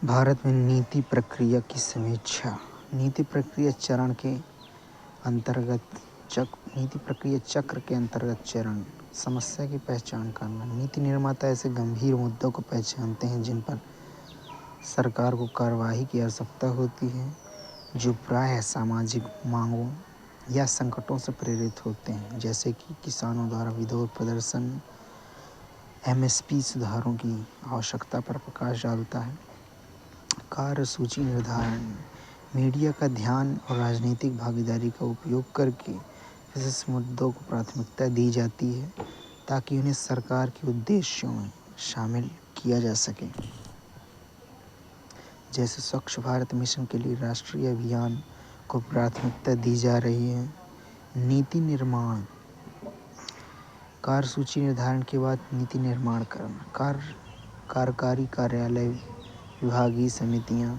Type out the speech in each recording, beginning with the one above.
भारत में नीति प्रक्रिया की समीक्षा। नीति प्रक्रिया चरण के अंतर्गत नीति प्रक्रिया चक्र के अंतर्गत चरण। समस्या की पहचान करना। नीति निर्माता ऐसे गंभीर मुद्दों को पहचानते हैं जिन पर सरकार को कार्यवाही की आवश्यकता होती है, जो प्रायः सामाजिक मांगों या संकटों से प्रेरित होते हैं, जैसे कि किसानों द्वारा विरोध प्रदर्शन एमएसपी सुधारों की आवश्यकता पर प्रकाश डालता है। कार्यसूची निर्धारण। मीडिया का ध्यान और राजनीतिक भागीदारी का उपयोग करके विशेष मुद्दों को प्राथमिकता दी जाती है ताकि उन्हें सरकार के उद्देश्यों में शामिल किया जा सके। जैसे स्वच्छ भारत मिशन के लिए राष्ट्रीय अभियान को प्राथमिकता दी जा रही है। नीति निर्माण। कार्यसूची निर्धारण के बाद नीति निर्माण करना। कार्यकारी कार्यालय, विभागीय समितियां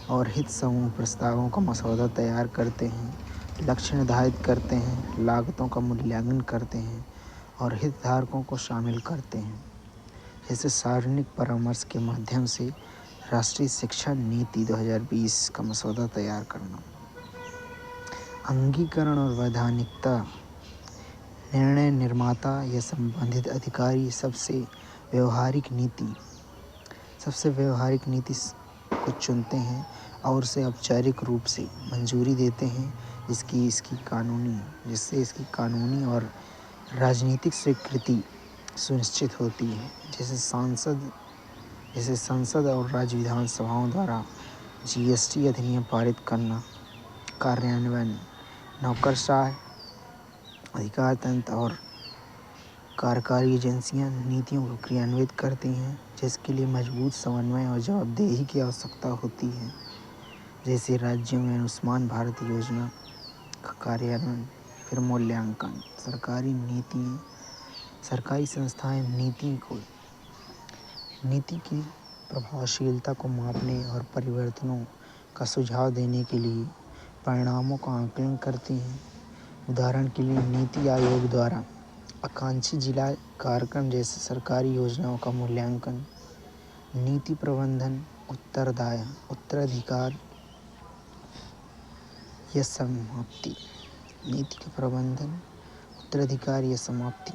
और हित समूह प्रस्तावों का मसौदा तैयार करते हैं, लक्ष्य निर्धारित करते हैं, लागतों का मूल्यांकन करते हैं और हितधारकों को शामिल करते हैं। जैसे सार्वजनिक परामर्श के माध्यम से राष्ट्रीय शिक्षा नीति 2020 का मसौदा तैयार करना। अंगीकरण और वैधानिकता। निर्णय निर्माता या संबंधित अधिकारी सबसे व्यवहारिक नीति को चुनते हैं और उसे औपचारिक रूप से मंजूरी देते हैं, जिससे इसकी कानूनी और राजनीतिक स्वीकृति सुनिश्चित होती है। जैसे संसद और राज्य विधानसभाओं द्वारा जीएसटी अधिनियम पारित करना। कार्यान्वयन। नौकरशाह, अधिकार तंत्र और कार्यकारी एजेंसियां नीतियों को क्रियान्वित करती हैं, जिसके लिए मजबूत समन्वय और जवाबदेही की आवश्यकता होती है। जैसे राज्यों में आयुष्मान भारत योजना का कार्यान्वयन। फिर मूल्यांकन। सरकारी संस्थाएं नीति की प्रभावशीलता को मापने और परिवर्तनों का सुझाव देने के लिए परिणामों का आकलन करती हैं। उदाहरण के लिए नीति आयोग द्वारा आकांक्षी जिला कार्यक्रम जैसे सरकारी योजनाओं का मूल्यांकन। नीति प्रबंधन, उत्तराधिकार या समाप्ति। नीति का प्रबंधन, उत्तराधिकार या समाप्ति।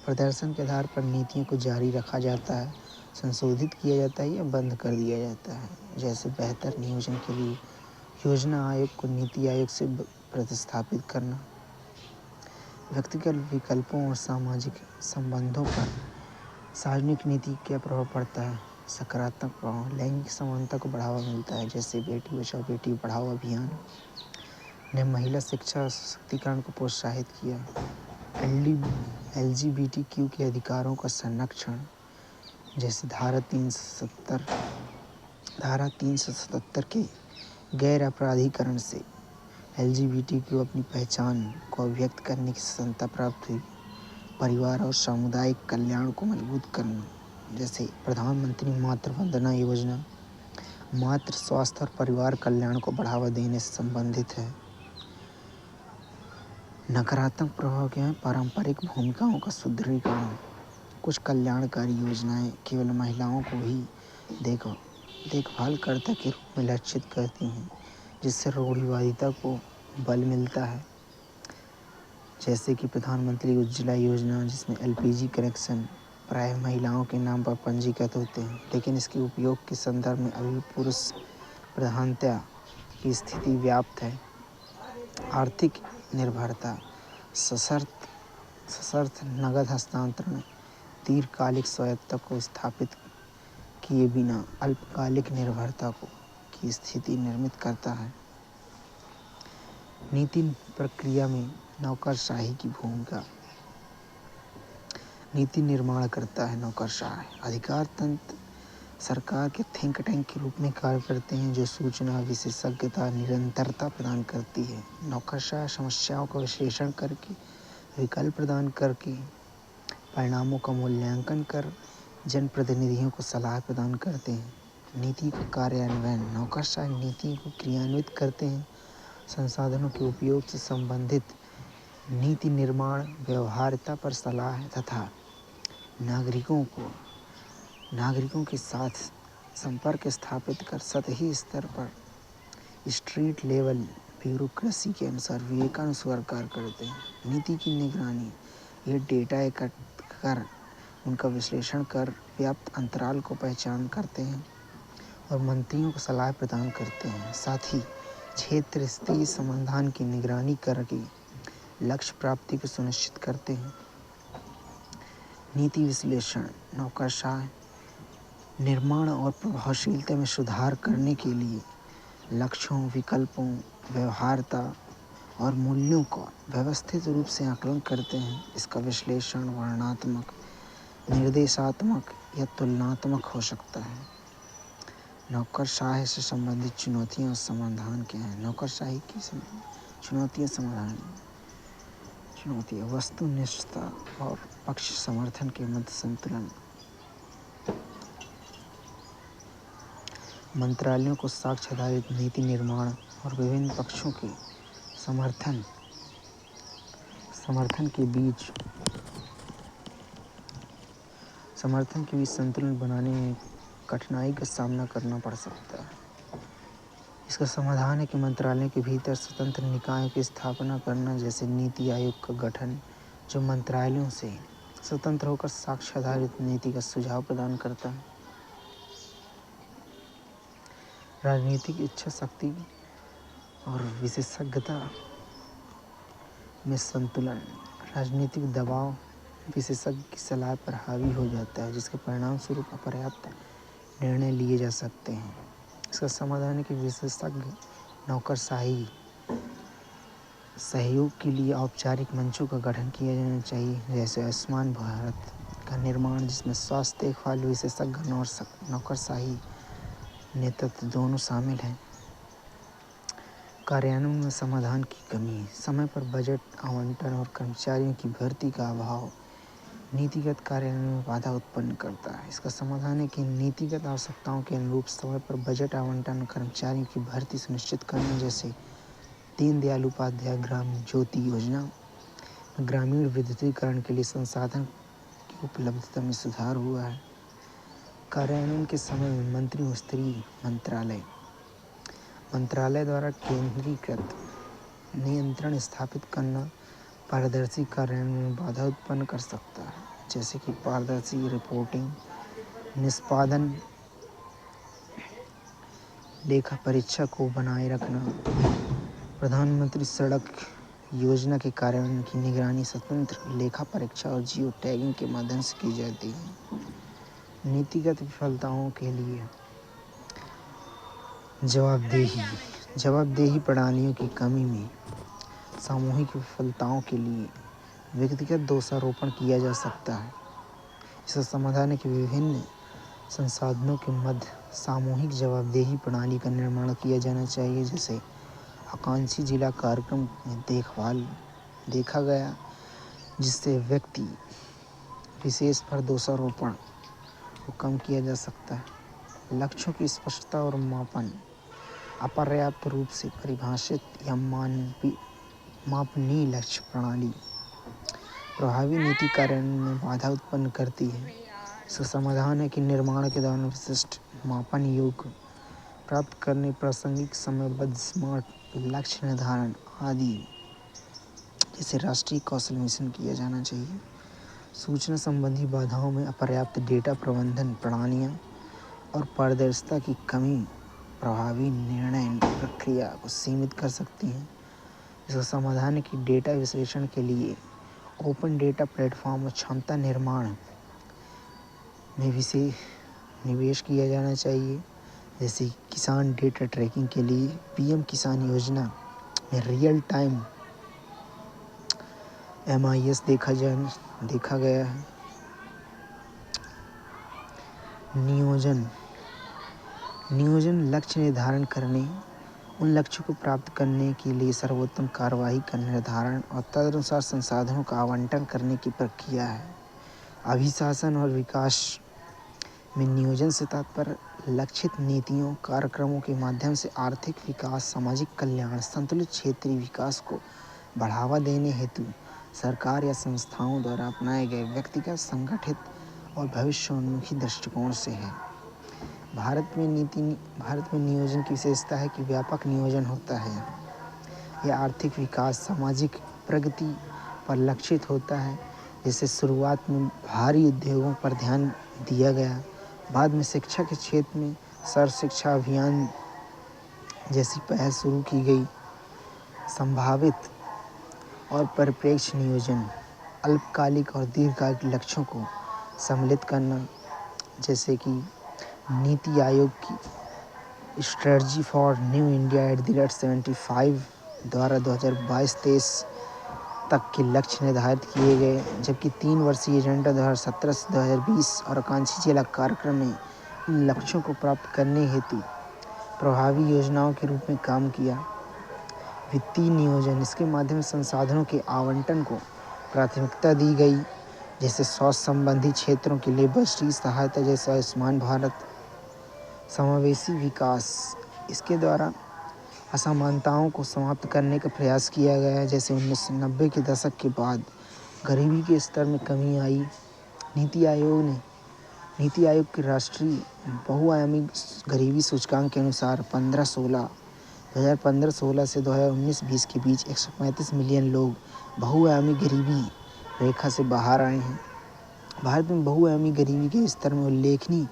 प्रदर्शन के आधार पर नीतियों को जारी रखा जाता है, संशोधित किया जाता है या बंद कर दिया जाता है। जैसे बेहतर नियोजन के लिए योजना आयोग को नीति आयोग से प्रतिस्थापित करना। व्यक्तिगत विकल्पों और सामाजिक संबंधों पर सार्वजनिक नीति क्या प्रभाव पड़ता है? सकारात्मक प्रभाव। लैंगिक समानता को बढ़ावा मिलता है, जैसे बेटी बचाओ बेटी पढ़ाओ अभियान ने महिला शिक्षा और सशक्तिकरण को प्रोत्साहित किया। LGBTQ के अधिकारों का संरक्षण, जैसे धारा 377 के गैर अपराधीकरण से LGBTQ अपनी पहचान को अभिव्यक्त करने की स्वतंत्रता प्राप्त हुई। परिवार और सामुदायिक कल्याण को मजबूत करना, जैसे प्रधानमंत्री मातृ वंदना योजना मातृ स्वास्थ्य और परिवार कल्याण को बढ़ावा देने से संबंधित है। नकारात्मक प्रभाव क्या है? पारंपरिक भूमिकाओं का सुदृढ़ीकरण। कुछ कल्याणकारी योजनाएं केवल महिलाओं को ही देखभाल कर्ता के रूप में लक्षित करती हैं, जिससे रूढ़िवादिता को बल मिलता है। जैसे कि प्रधानमंत्री उज्ज्वला योजना, जिसमें LPG कनेक्शन प्रायः महिलाओं के नाम पर पंजीकृत होते हैं, लेकिन इसके उपयोग के संदर्भ में अभी पुरुष प्रधानता की स्थिति व्याप्त है। आर्थिक निर्भरता, सशर्त नगद हस्तांतरण दीर्घकालिक स्वायत्तता को स्थापित किए बिना अल्पकालिक निर्भरता की स्थिति निर्मित करता है। नीति प्रक्रिया में नौकरशाही की भूमिका। नीति निर्माण करता है नौकरशाह। अधिकार तंत्र सरकार के थिंक टैंक के रूप में कार्य करते हैं, जो सूचना, विशेषज्ञता, निरंतरता प्रदान करती है। नौकरशाह समस्याओं का विश्लेषण करके, विकल्प प्रदान करके, परिणामों का मूल्यांकन कर जनप्रतिनिधियों को सलाह प्रदान करते हैं। नीति का कार्यान्वयन। नौकरशाह नीति को क्रियान्वित करते हैं, संसाधनों के उपयोग से संबंधित नीति निर्माण, व्यवहार्यता पर सलाह तथा नागरिकों के साथ संपर्क स्थापित कर सतही स्तर पर स्ट्रीट लेवल ब्यूरोक्रेसी के अनुसार विवेकानुसार कार्य करते हैं। नीति की निगरानी, ये डेटा एकत्र कर उनका विश्लेषण कर व्याप्त अंतराल को पहचान करते हैं और मंत्रियों को सलाह प्रदान करते हैं। साथ ही क्षेत्र स्तरीय समाधान की निगरानी करके लक्ष्य प्राप्ति को सुनिश्चित करते हैं। नीति विश्लेषण, नौकरशाह निर्माण और प्रभावशीलता में सुधार करने के लिए लक्ष्यों, विकल्पों, व्यवहार्यता और मूल्यों का व्यवस्थित रूप से आकलन करते हैं। इसका विश्लेषण वर्णनात्मक, निर्देशात्मक या तुलनात्मक हो सकता है। नौकरशाही से संबंधित चुनौतियां और समाधान क्या हैं? नौकरशाही की चुनौतियां, समाधान। चुनौतियां: वस्तुनिष्ठता और पक्ष समर्थन के मध्य संतुलन। मंत्रालयों को साक्ष्य आधारित नीति निर्माण और विभिन्न पक्षों के समर्थन के बीच संतुलन बनाने में कठिनाई का सामना करना पड़ सकता है। इसका समाधान है कि मंत्रालयों के भीतर स्वतंत्र निकायों की स्थापना करना, जैसे नीति आयोग का गठन, जो मंत्रालयों से स्वतंत्र होकर साक्ष्य आधारित नीति का सुझाव प्रदान करता है। राजनीतिक इच्छा शक्ति और विशेषज्ञता में संतुलन। राजनीतिक दबाव विशेषज्ञ की सलाह पर हावी हो जाता है, जिसके परिणाम स्वरूप अपर्याप्त निर्णय लिए जा सकते हैं। इसका समाधान है कि विशेषज्ञ नौकरशाही सहयोग के लिए औपचारिक मंचों का गठन किया जाना चाहिए, जैसे आयुष्मान भारत का निर्माण, जिसमें स्वास्थ्य देखभाल विशेषज्ञ और नौकरशाही नेतृत्व दोनों शामिल हैं। कार्यान्वयन में समाधान की कमी, समय पर बजट आवंटन और कर्मचारियों की भर्ती का अभाव नीतिगत कार्यान्वयन में बाधा उत्पन्न करता है। इसका समाधान है कि नीतिगत आवश्यकताओं के अनुरूप समय पर बजट आवंटन और कर्मचारियों की भर्ती सुनिश्चित करना, जैसे दीनदयाल उपाध्याय ग्राम ज्योति योजना, ग्रामीण विद्युतीकरण के लिए संसाधन की उपलब्धता में सुधार हुआ है। कार्यान्वयन के समय में मंत्री स्तरीय मंत्रालय द्वारा केंद्रीकृत नियंत्रण स्थापित करना पारदर्शी कार्यान्वयन में बाधा उत्पन्न कर सकता है, जैसे कि पारदर्शी रिपोर्टिंग, निष्पादन लेखा परीक्षा को बनाए रखना। प्रधानमंत्री सड़क योजना के कार्यान्वयन की निगरानी स्वतंत्र लेखा परीक्षा और जियो टैगिंग के माध्यम से की जाती है। नीतिगत विफलताओं के लिए जवाबदेही प्रणालियों की कमी में सामूहिक विफलताओं के लिए व्यक्तिगत दोषारोपण किया जा सकता है। इसका समाधान है कि विभिन्न संसाधनों के मध्य सामूहिक जवाबदेही प्रणाली का निर्माण किया जाना चाहिए, जैसे आकांक्षी जिला कार्यक्रम में देखा गया, जिससे व्यक्ति विशेष पर दोषारोपण को कम किया जा सकता है। लक्ष्यों की स्पष्टता और मापन, अपर्याप्त रूप से परिभाषित या मापनीय लक्ष्य प्रणाली प्रभावी नीति कार्यान्वयन में बाधा उत्पन्न करती है। इसका समाधान है कि निर्माण के दौरान विशिष्ट मापन योग्य प्राप्त करने, प्रासंगिक, समयबद्ध, स्मार्ट लक्ष्य निर्धारण आदि जैसे राष्ट्रीय कौशल मिशन किया जाना चाहिए। सूचना संबंधी बाधाओं में अपर्याप्त डेटा प्रबंधन प्रणालियाँ और पारदर्शिता की कमी प्रभावी निर्णय प्रक्रिया को सीमित कर सकती हैं। इसका समाधान है कि डेटा विश्लेषण के लिए ओपन डेटा प्लेटफॉर्म और क्षमता निर्माण में विशेष निवेश किया जाना चाहिए, जैसे किसान डेटा ट्रैकिंग के लिए पीएम किसान योजना में रियल टाइम MIS देखा गया है। नियोजन लक्ष्य निर्धारण करने, उन लक्ष्यों को प्राप्त करने के लिए सर्वोत्तम कार्रवाई का निर्धारण और तदनुसार संसाधनों का आवंटन करने की प्रक्रिया है। अभिशासन और विकास में नियोजन से तात्पर्य लक्षित नीतियों, कार्यक्रमों के माध्यम से आर्थिक विकास, सामाजिक कल्याण, संतुलित क्षेत्रीय विकास को बढ़ावा देने हेतु सरकार या संस्थाओं द्वारा अपनाए गए व्यक्तिगत, संगठित और भविष्योन्मुखी दृष्टिकोण से है। भारत में नियोजन की विशेषता है कि व्यापक नियोजन होता है। यह आर्थिक विकास, सामाजिक प्रगति पर लक्षित होता है। जैसे शुरुआत में भारी उद्योगों पर ध्यान दिया गया, बाद में शिक्षा के क्षेत्र में सर्व शिक्षा अभियान जैसी पहल शुरू की गई। संभावित और परिप्रेक्ष्य नियोजन, अल्पकालिक और दीर्घकालिक लक्ष्यों को सम्मिलित करना, जैसे कि नीति आयोग की स्ट्रेटजी फॉर न्यू इंडिया @75 द्वारा 2022-23 तक के लक्ष्य निर्धारित किए गए, जबकि 3 वर्षीय एजेंडा 2017 से 2020 और आकांक्षी जिला कार्यक्रम ने इन लक्ष्यों को प्राप्त करने हेतु प्रभावी योजनाओं के रूप में काम किया। वित्तीय नियोजन, इसके माध्यम से संसाधनों के आवंटन को प्राथमिकता दी गई, जैसे स्वास्थ्य संबंधी क्षेत्रों के लिए बजटीय सहायता, जैसे आयुष्मान भारत। समावेशी विकास, इसके द्वारा असमानताओं को समाप्त करने का प्रयास किया गया है, जैसे 1990 के दशक के बाद गरीबी के स्तर में कमी आई। नीति आयोग के राष्ट्रीय बहुआयामी गरीबी सूचकांक के अनुसार 2015-16 से 2019-20 के बीच 135 मिलियन लोग बहुआयामी गरीबी रेखा से बाहर आए हैं। भारत में बहुआयामी गरीबी के स्तर में उल्लेखनीय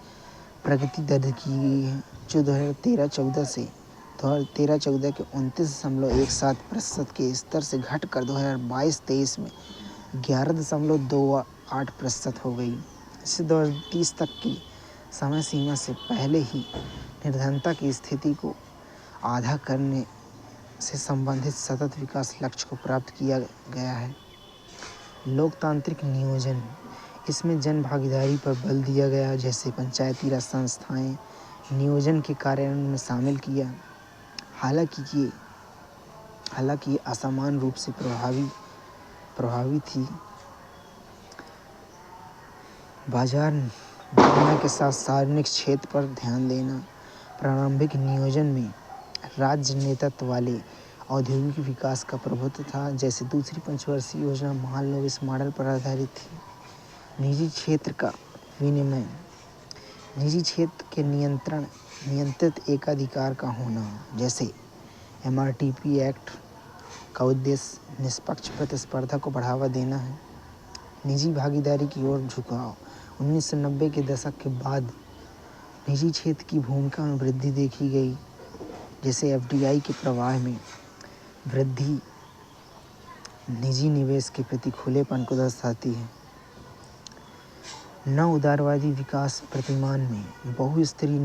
प्रगति दर्ज की गई है, जो 2013-14 के 29.17% के स्तर से घटकर 2022-23 में 11.28% हो गई। इससे 2030 तक की समय सीमा से पहले ही निर्धनता की स्थिति को आधा करने से संबंधित सतत विकास लक्ष्य को प्राप्त किया गया है। लोकतांत्रिक नियोजन, इसमें जन भागीदारी पर बल दिया गया, जैसे पंचायती राज संस्थाएं नियोजन के कार्यान्वयन में शामिल किया। हालांकि ये असमान रूप से प्रभावी थी। बाजार निर्णय के साथ सार्वजनिक क्षेत्र पर ध्यान देना। प्रारंभिक नियोजन में राज्य नेतृत्व वाले औद्योगिक विकास का प्रभुत्व था, जैसे दूसरी पंचवर्षीय योजना महालनोबिस इस मॉडल पर आधारित थी। निजी क्षेत्र का विनियमन, निजी क्षेत्र के नियंत्रित एकाधिकार का होना, जैसे MRTP एक्ट का उद्देश्य निष्पक्ष प्रतिस्पर्धा को बढ़ावा देना है। निजी भागीदारी की ओर झुकाव, 1990 के दशक के बाद निजी क्षेत्र की भूमिका में वृद्धि देखी गई, जैसे FDI के प्रवाह में वृद्धि निजी निवेश के प्रति खुलेपन को दर्शाती है। नव उदारवादी विकास प्रतिमान में बहुस्तरीय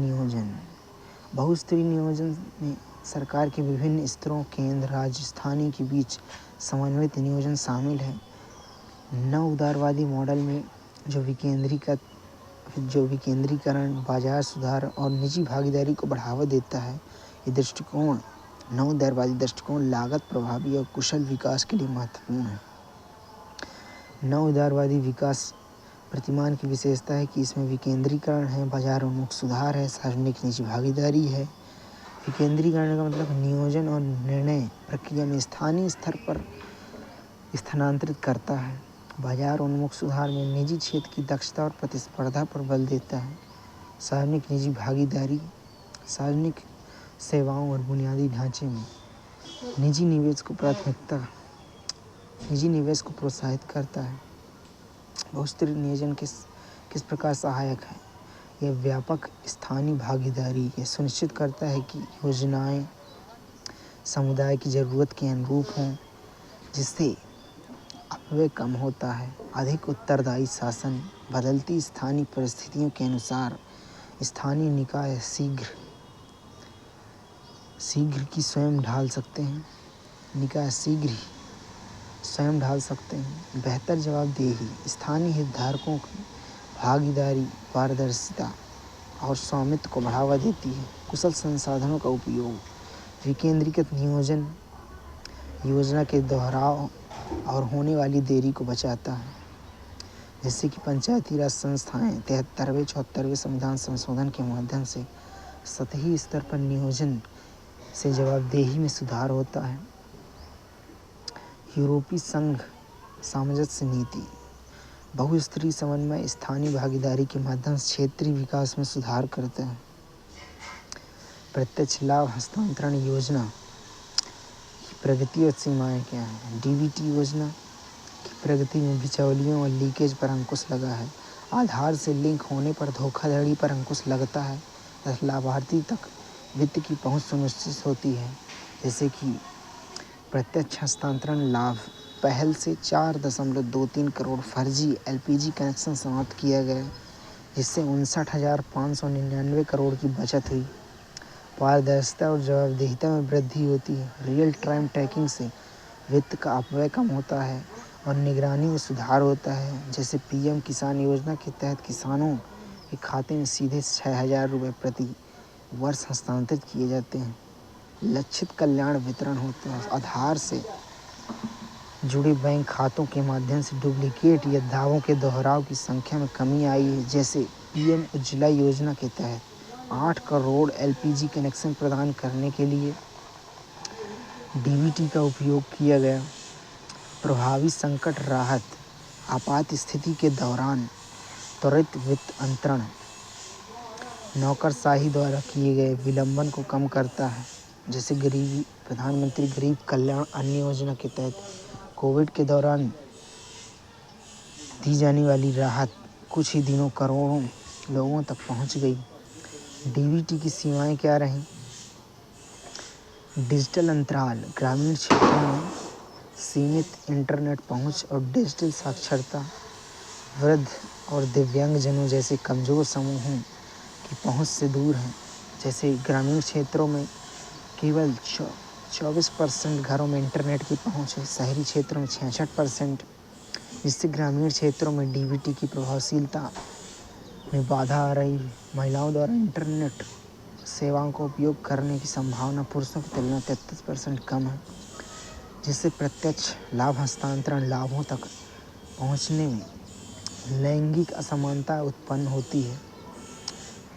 नियोजन में सरकार के विभिन्न स्तरों, केंद्र, राज्य, स्थानीय के बीच समन्वित नियोजन शामिल है। नव उदारवादी मॉडल में जो विकेंद्रीकरण, बाजार सुधार और निजी भागीदारी को बढ़ावा देता है, ये दृष्टिकोण नव उदारवादी दृष्टिकोण लागत प्रभावी और कुशल विकास के लिए महत्वपूर्ण है। नव उदारवादी विकास प्रतिमान की विशेषता है कि इसमें विकेंद्रीकरण है, बाजार उन्मुख सुधार है, सार्वजनिक निजी भागीदारी है। विकेंद्रीकरण का मतलब नियोजन और निर्णय प्रक्रिया में स्थानीय स्तर पर स्थानांतरित करता है। बाजार उन्मुख सुधार में निजी क्षेत्र की दक्षता और प्रतिस्पर्धा पर बल देता है। सार्वजनिक निजी भागीदारी सार्वजनिक सेवाओं और बुनियादी ढांचे में निजी निवेश को प्रोत्साहित करता है। बहुस्तरीय नियोजन किस प्रकार सहायक है? यह व्यापक स्थानीय भागीदारी यह सुनिश्चित करता है कि योजनाएं समुदाय की ज़रूरत के अनुरूप हों, जिससे अपव्यय कम होता है। अधिक उत्तरदायी शासन, बदलती स्थानीय परिस्थितियों के अनुसार स्थानीय निकाय शीघ्र ही स्वयं ढाल सकते हैं। बेहतर जवाबदेही, स्थानीय हितधारकों की भागीदारी, पारदर्शिता और स्वामित्व को बढ़ावा देती है। कुशल संसाधनों का उपयोग, विकेंद्रीकृत नियोजन योजना के दोहराव और होने वाली देरी को बचाता है, जैसे कि पंचायती राज संस्थाएं 73वें संविधान संशोधन के माध्यम से सतही स्तर पर नियोजन से जवाबदेही में सुधार होता है। यूरोपीय संघ सामंजस्य नीति, बहुस्तरीय समन्वय स्थानीय भागीदारी के माध्यम से क्षेत्रीय विकास में सुधार करते हैं। प्रत्यक्ष लाभ हस्तांतरण योजना की प्रगति और सीमाएं क्या हैं। डीबीटी योजना की प्रगति में बिचौलियों और लीकेज पर अंकुश लगा है। आधार से लिंक होने पर धोखाधड़ी पर अंकुश लगता है तथा लाभार्थी तक वित्त की पहुंच सुनिश्चित होती है। जैसे कि प्रत्यक्ष हस्तांतरण लाभ पहल से 4.23 करोड़ फर्जी एलपीजी कनेक्शन समाप्त किया गया, जिससे 59,599 करोड़ की बचत हुई। पारदर्शिता और जवाबदेहिता में वृद्धि होती है। रियल टाइम ट्रैकिंग से वित्त का अपव्यय कम होता है और निगरानी में सुधार होता है। जैसे पीएम किसान योजना के तहत किसानों के खाते में सीधे 6,000 रुपये प्रति वर्ष हस्तांतरित किए जाते हैं। लक्षित कल्याण वितरण होता है। आधार से जुड़े बैंक खातों के माध्यम से डुप्लीकेट या दावों के दोहराव की संख्या में कमी आई है। जैसे पीएम उज्ज्वला योजना के तहत 8 करोड़ एलपीजी कनेक्शन प्रदान करने के लिए डीबीटी का उपयोग किया गया। प्रभावी संकट राहत आपात स्थिति के दौरान त्वरित वित्त अंतरण नौकरशाही द्वारा किए गए विलंबन को कम करता है। जैसे प्रधानमंत्री गरीब कल्याण अन्न योजना के तहत कोविड के दौरान दी जाने वाली राहत कुछ ही दिनों करोड़ों लोगों तक पहुंच गई। डीबीटी की सीमाएं क्या रहीं। डिजिटल अंतराल ग्रामीण क्षेत्रों में सीमित इंटरनेट पहुंच और डिजिटल साक्षरता वृद्ध और दिव्यांगजनों जैसे कमज़ोर समूहों की पहुंच से दूर हैं। जैसे ग्रामीण क्षेत्रों में केवल 24% घरों में इंटरनेट की पहुंच है, शहरी क्षेत्रों में 66%, जिससे ग्रामीण क्षेत्रों में डीबीटी की प्रभावशीलता में बाधा आ रही है। महिलाओं द्वारा इंटरनेट सेवाओं का उपयोग करने की संभावना पुरुषों की तुलना 33% कम है, जिससे प्रत्यक्ष लाभ हस्तांतरण लाभों तक पहुंचने में लैंगिक असमानता उत्पन्न होती है।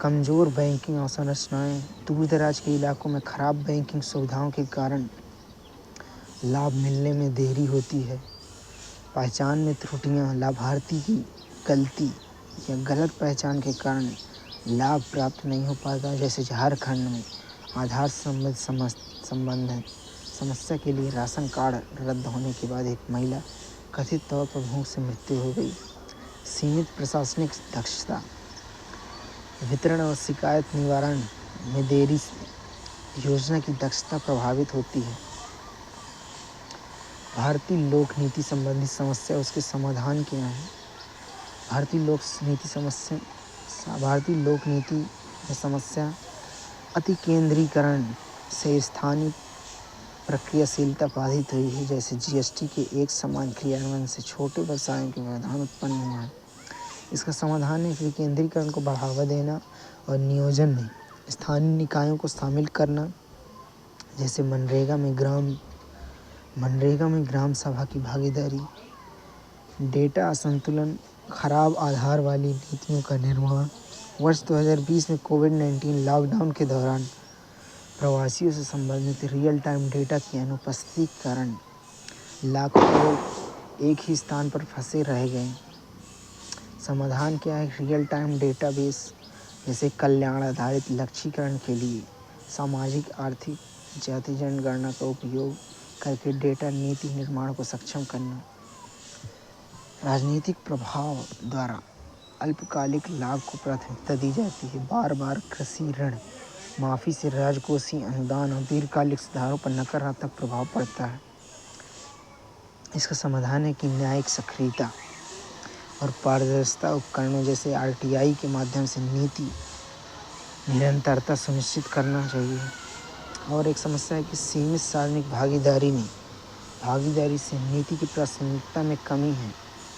कमज़ोर बैंकिंग अवसंरचनाएं दूर दराज के इलाकों में खराब बैंकिंग सुविधाओं के कारण लाभ मिलने में देरी होती है। पहचान में त्रुटियां लाभार्थी की गलती या गलत पहचान के कारण लाभ प्राप्त नहीं हो पाता। जैसे झारखंड में आधार संबंधित समस्या के लिए राशन कार्ड रद्द होने के बाद एक महिला कथित तौर पर भूख से मृत्यु हो गई। सीमित प्रशासनिक दक्षता वितरण और शिकायत निवारण में देरी से योजना की दक्षता प्रभावित होती है। भारतीय लोक नीति संबंधी समस्या उसके समाधान क्या हैं। भारतीय लोक नीति में समस्या अति केंद्रीकरण से स्थानीय प्रक्रियाशीलता बाधित हुई है। जैसे जीएसटी के एक समान क्रियान्वयन से छोटे व्यवसायों के व्यवधान उत्पन्न हुआ है। इसका समाधान है विकेंद्रीकरण को बढ़ावा देना और नियोजन में स्थानीय निकायों को शामिल करना। जैसे मनरेगा में ग्राम सभा की भागीदारी, डेटा असंतुलन, खराब आधार वाली नीतियों का निर्माण। वर्ष 2020 में कोविड-19 लॉकडाउन के दौरान प्रवासियों से संबंधित रियल टाइम डेटा की अनुपस्थिति के कारण लाखों लोग एक ही स्थान पर फंसे रह गए। समाधान क्या है। रियल टाइम डेटाबेस जैसे कल्याण आधारित लक्ष्यीकरण के लिए सामाजिक आर्थिक जाति जनगणना का उपयोग करके डेटा नीति निर्माण को सक्षम करना। राजनीतिक प्रभाव द्वारा अल्पकालिक लाभ को प्राथमिकता दी जाती है। बार बार कृषि ऋण माफी से राजकोषीय अनुदान और दीर्घकालिक सुधारों पर नकारात्मक प्रभाव पड़ता है। इसका समाधान है कि न्यायिक सक्रियता और पारदर्शिता उपकरणों जैसे आरटीआई के माध्यम से नीति निरंतरता सुनिश्चित करना चाहिए। और एक समस्या है कि सीमित सार्वजनिक भागीदारी से नीति की प्रासंगिकता में कमी है।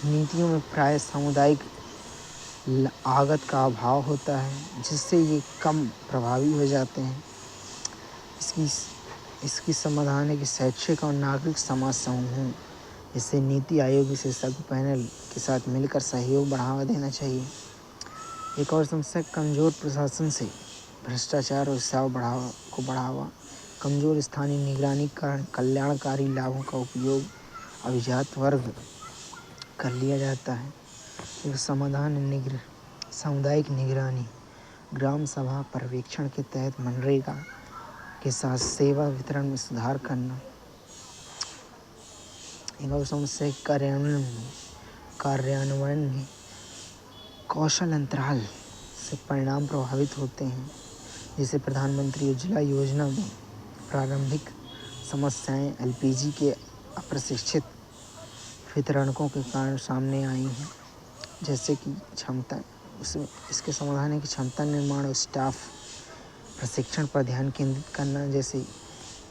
नीतियों में प्राय सामुदायिक आगत का अभाव होता है, जिससे ये कम प्रभावी हो जाते हैं। इसकी समाधान है कि शैक्षिक और नागरिक समाज समूहों जैसे नीति आयोग विशेषज्ञ पैनल के साथ मिलकर सहयोग बढ़ावा देना चाहिए। एक और समस्या कमज़ोर प्रशासन से भ्रष्टाचार और हिसाब को बढ़ावा। कमज़ोर स्थानीय निगरानी के कारण कल्याणकारी लाभों का उपयोग अभिजात वर्ग कर लिया जाता है। एक समाधान है सामुदायिक निगरानी। ग्राम सभा पर्यवेक्षण के तहत मनरेगा के साथ सेवा वितरण में सुधार करना। एक और समस्या कार्यान्वयन में कौशल अंतराल से परिणाम प्रभावित होते हैं। जैसे प्रधानमंत्री उज्ज्वला योजना में प्रारंभिक समस्याएं एलपीजी के अप्रशिक्षित वितरणकों के कारण सामने आई हैं। जैसे कि इसके समाधान है कि क्षमता निर्माण और स्टाफ प्रशिक्षण पर ध्यान केंद्रित करना। जैसे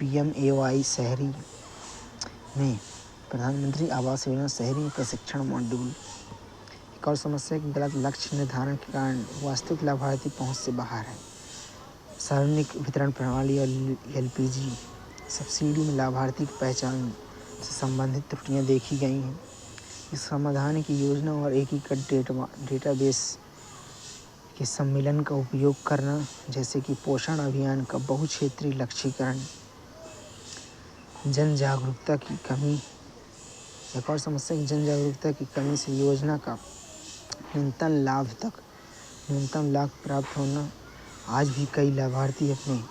PMAY शहरी में प्रधानमंत्री आवास योजना शहरी में प्रशिक्षण मॉड्यूल। एक और समस्या कि गलत लक्ष्य निर्धारण के कारण वास्तविक लाभार्थी पहुंच से बाहर है। सार्वजनिक वितरण प्रणाली और LPG सब्सिडी में लाभार्थी की पहचान से संबंधित त्रुटियां देखी गई हैं। इस समाधान की योजना और एकीकृत डेटाबेस के सम्मेलन का उपयोग करना। जैसे कि पोषण अभियान का बहुक्षेत्रीय लक्ष्यीकरण, जन जागरूकता की कमी। एक और समस्या की जन जागरूकता की कमी से योजना का न्यूनतम लाभ प्राप्त होना। आज भी कई लाभार्थी अपने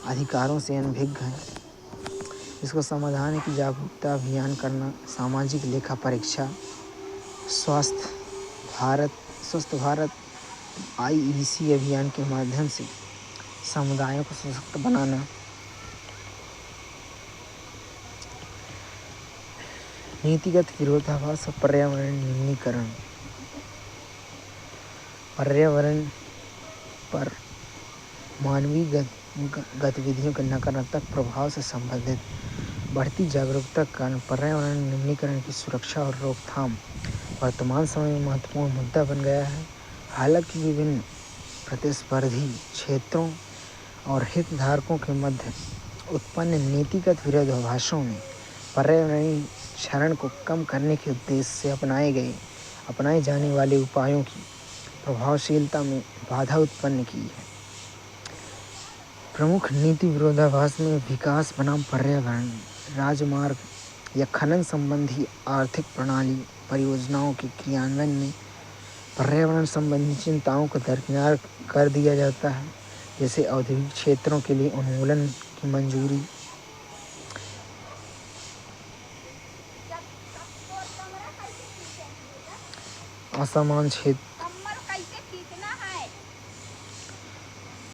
अधिकारों से अनभिज्ञ हैं। इसका समाधान है कि जागरूकता अभियान करना, सामाजिक लेखा परीक्षा, स्वस्थ भारत IEC अभियान के माध्यम से समुदायों को सशक्त बनाना। नीतिगत विरोधाभास और पर्यावरण न्यूनीकरण। पर्यावरण पर मानवीय गतिविधियों के नकारात्मक प्रभाव से संबंधित बढ़ती जागरूकता के कारण पर्यावरण न्यूनीकरण की सुरक्षा और रोकथाम वर्तमान समय में महत्वपूर्ण मुद्दा बन गया है। हालांकि विभिन्न प्रतिस्पर्धी क्षेत्रों और हितधारकों के मध्य उत्पन्न नीतिगत विरोधाभासों ने पर्यावरणीय क्षरण को कम करने के उद्देश्य से अपनाए जाने वाले उपायों की प्रभावशीलता में बाधा उत्पन्न की है। प्रमुख नीति विरोधाभास में विकास बनाम पर्यावरण, राजमार्ग या खनन संबंधी आर्थिक प्रणाली परियोजनाओं के क्रियान्वयन में पर्यावरण संबंधी चिंताओं को दरकिनार कर दिया जाता है। जैसे औद्योगिक क्षेत्रों के लिए उन्मूलन की मंजूरी, असमान